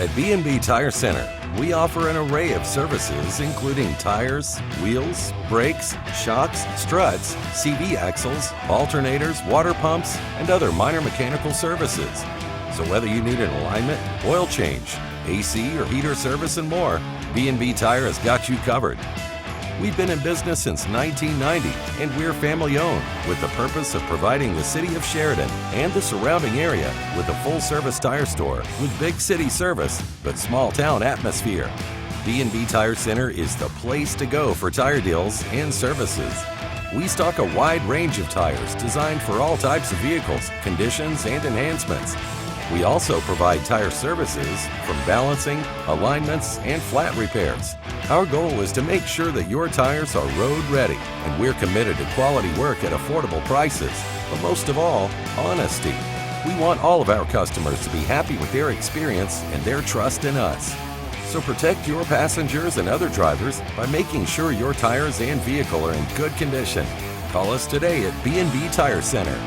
At B&B Tire Center, we offer an array of services including tires, wheels, brakes, shocks, struts, CV axles, alternators, water pumps, and other minor mechanical services. So whether you need an alignment, oil change, AC or heater service and more, B&B Tire has got you covered. We've been in business since 1990, and we're family-owned with the purpose of providing the city of Sheridan and the surrounding area with a full-service tire store with big city service but small-town atmosphere. B&B Tire Center is the place to go for tire deals and services. We stock a wide range of tires designed for all types of vehicles, conditions, and enhancements. We also provide tire services from balancing, alignments, and flat repairs. Our goal is to make sure that your tires are road ready, and we're committed to quality work at affordable prices, but most of all, honesty. We want all of our customers to be happy with their experience and their trust in us. So protect your passengers and other drivers by making sure your tires and vehicle are in good condition. Call us today at B&B Tire Center.